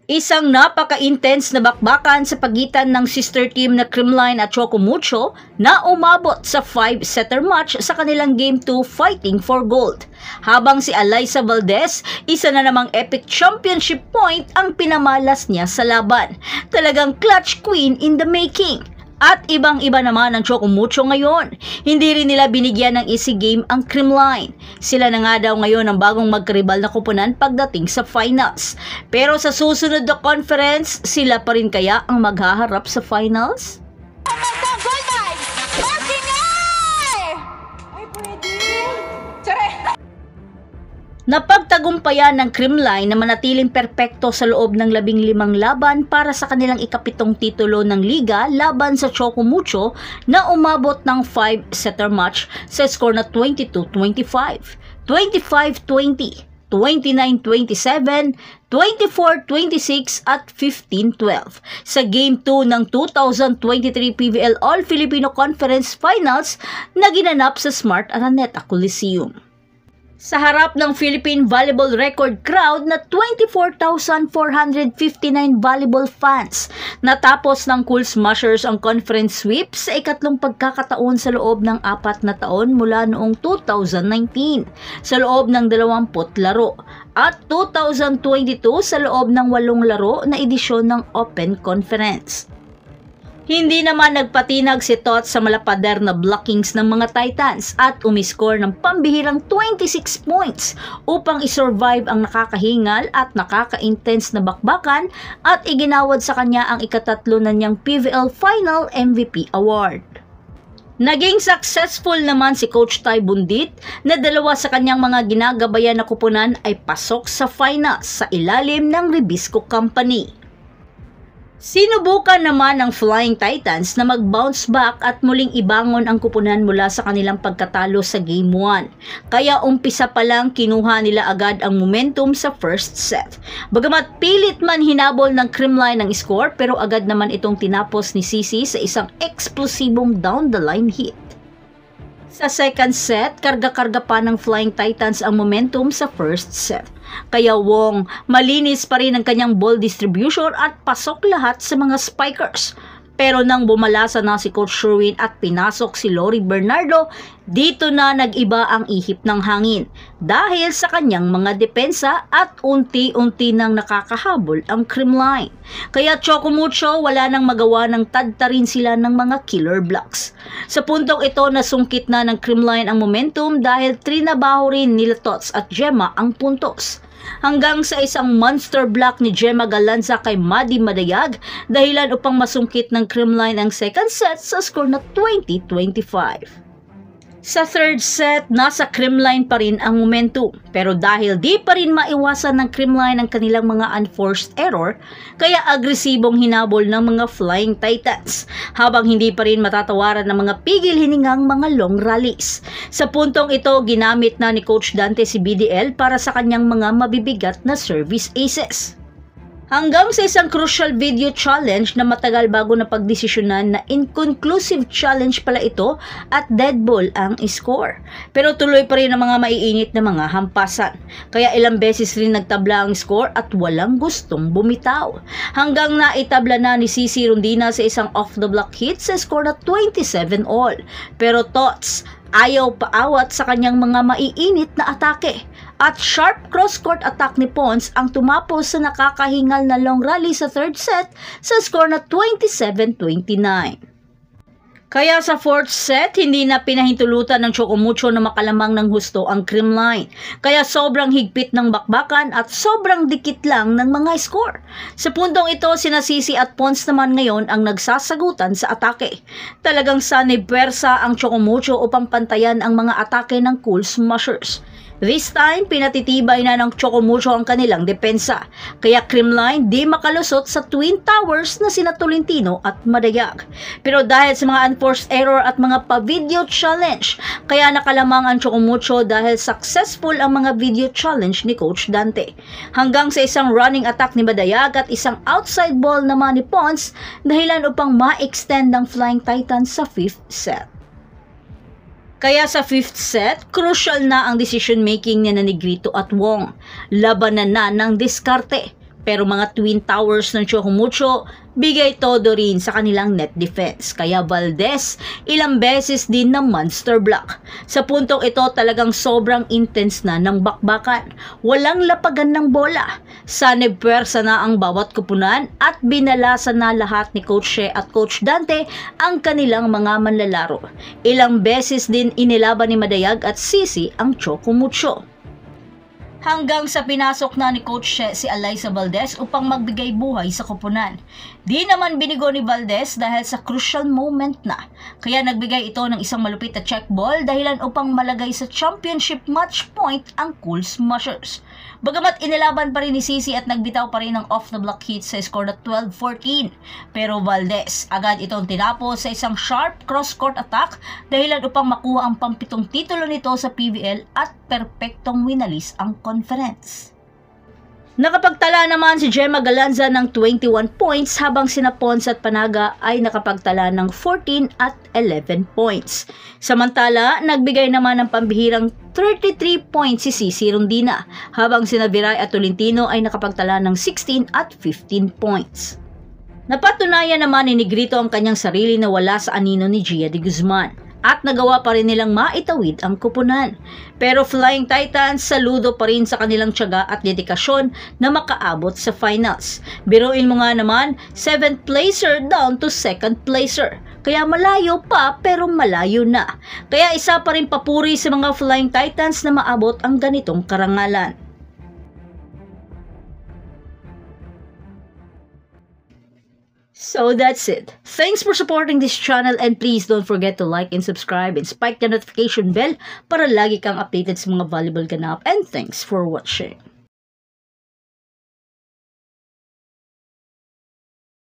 Isang napaka-intense na bakbakan sa pagitan ng sister team na Creamline at Choco Mucho na umabot sa 5-setter match sa kanilang Game 2 fighting for gold. Habang si Alyssa Valdez, isa na namang epic championship point ang pinamalas niya sa laban. Talagang clutch queen in the making. At ibang-iba naman ang Choco Mucho ngayon. Hindi rin nila binigyan ng easy game ang Creamline. Sila na nga daw ngayon ang bagong magkaribal na kupunan pagdating sa finals. Pero sa susunod na conference, sila pa rin kaya ang maghaharap sa finals? Napagtagumpayan ng Creamline na manatiling perpekto sa loob ng 15 laban para sa kanilang ikapitong titulo ng liga laban sa Choco Mucho na umabot ng 5-setter match sa score na 22-25, 25-20, 29-27, 24-26 at 15-12 sa Game 2 ng 2023 PVL All-Filipino Conference Finals na ginanap sa Smart Araneta Coliseum. Sa harap ng Philippine Volleyball record crowd na 24,459 volleyball fans, natapos ng Cool Smashers ang conference sweep sa ikatlong pagkakataon sa loob ng 4 na taon mula noong 2019 sa loob ng 20 laro at 2022 sa loob ng 8 laro na edisyon ng Open Conference. Hindi naman nagpatinag si Tots sa malapader na blockings ng mga Titans at umiscore ng pambihirang 26 points upang isurvive ang nakakahingal at nakaka-intense na bakbakan at iginawad sa kanya ang ikatatlo na niyang PVL Final MVP Award. Naging successful naman si Coach Ty Bundit na 2 sa kanyang mga ginagabayan na kupunan ay pasok sa finals sa ilalim ng Ribisco Company. Sinubukan naman ng Flying Titans na mag-bounce back at muling ibangon ang kupunan mula sa kanilang pagkatalo sa Game 1. Kaya umpisa pa lang kinuha nila agad ang momentum sa first set. Bagamat pilit man hinabol ng Creamline ang score pero agad naman itong tinapos ni Sisi sa isang eksplosibong down the line hit. Sa second set, karga-karga pa ng Flying Titans ang momentum sa first set. Kaya Wong, malinis pa rin ang kanyang ball distribution at pasok lahat sa mga spikers. Pero nang bumalasa na si Coach Sherwin at pinasok si Lori Bernardo, dito na nag-iba ang ihip ng hangin dahil sa kanyang mga depensa at unti-unti nang nakakahabol ang Creamline. Kaya Choco Mucho wala nang magawa ng tadtarin sila ng mga killer blocks. Sa puntong ito nasungkit na ng Creamline ang momentum dahil trinabaho rin nila Tots at Gemma ang puntos. Hanggang sa isang monster block ni Gemma Galanza kay Maddie Madayag dahilan upang masungkit ng Creamline ang second set sa score na 20-25. Sa third set, nasa Creamline pa rin ang momentum. Pero dahil di pa rin maiwasan ng Creamline ang kanilang mga unforced error, kaya agresibong hinabol ng mga Flying Titans, habang hindi pa rin matatawaran ng mga pigil-hiningang mga long rallies. Sa puntong ito, ginamit na ni Coach Dante si BDL para sa kanyang mga mabibigat na service aces. Hanggang sa isang crucial video challenge na matagal bago na pagdesisyonan na inconclusive challenge pala ito at dead ball ang score. Pero tuloy pa rin ang mga maiinit na mga hampasan. Kaya ilang beses rin nagtabla ang score at walang gustong bumitaw. Hanggang naitabla na ni Sisi Rondina sa isang off-the-block hit sa score na 27 all. Pero Tots, ayaw paawat sa kanyang mga maiinit na atake. At sharp cross-court attack ni Pons ang tumapos sa nakakahingal na long rally sa third set sa score na 27-29. Kaya sa fourth set, hindi na pinahintulutan ng Choco Mucho na makalamang ng husto ang Creamline. Kaya sobrang higpit ng bakbakan at sobrang dikit lang ng mga score. Sa puntong ito, sina Sisi at Pons naman ngayon ang nagsasagutan sa atake. Talagang sanay puwersa ang Choco Mucho upang pantayan ang mga atake ng Cool Smashers. This time, pinatitibay na ng Choco Mucho ang kanilang depensa. Kaya Creamline di makalusot sa Twin Towers na sina Tolentino at Madayag. Pero dahil sa mga unforced error at mga pa-video challenge, kaya nakalamang ang Choco Mucho dahil successful ang mga video challenge ni Coach Dante. Hanggang sa isang running attack ni Madayag at isang outside ball naman ni Pons dahilan upang ma-extend ng Flying Titans sa fifth set. Kaya sa fifth set, crucial na ang decision-making ni Negrito at Wong. Labanan na ng diskarte. Pero mga twin towers ng Chocomucho, bigay todo rin sa kanilang net defense. Kaya Valdez, ilang beses din ng monster block. Sa puntong ito talagang sobrang intense na ng bakbakan. Walang lapagan ng bola. Sanib puwersa na ang bawat kupunan at binalasa na lahat ni Coach Shea at Coach Dante ang kanilang mga manlalaro. Ilang beses din inilaban ni Madayag at Sisi ang Chocomucho. Hanggang sa pinasok na ni Coach Shea si Alyssa Valdez upang magbigay buhay sa koponan. Di naman binigo ni Valdez dahil sa crucial moment na. Kaya nagbigay ito ng isang malupit na check ball dahilan upang malagay sa championship match point ang Cool Smashers. Bagamat inilaban pa rin ni Sisi at nagbitaw pa rin ng off-the-block hit sa score na 12-14. Pero Valdez agad itong tinapos sa isang sharp cross-court attack dahilan upang makuha ang pampitong titulo nito sa PBL at perpektong winalis ang conference. Nakapagtala naman si Gemma Galanza ng 21 points habang sina Pons at Panaga ay nakapagtala ng 14 at 11 points. Samantala, nagbigay naman ng pambihirang 33 points si Sisi Rondina habang sina Viray at Tolentino ay nakapagtala ng 16 at 15 points. Napatunayan naman ni Negrito ang kanyang sarili na wala sa anino ni Gia de Guzman. At nagawa pa rin nilang maitawid ang kupunan. Pero Flying Titans saludo pa rin sa kanilang tiyaga at dedikasyon na makaabot sa finals. Biruin mo nga naman, 7th placer down to 2nd placer. Kaya malayo pa pero malayo na. Kaya isa pa rin papuri sa mga Flying Titans na maabot ang ganitong karangalan. So that's it. Thanks for supporting this channel and please don't forget to like and subscribe and spike the notification bell para lagi kang updated sa mga valuable ganap, and thanks for watching.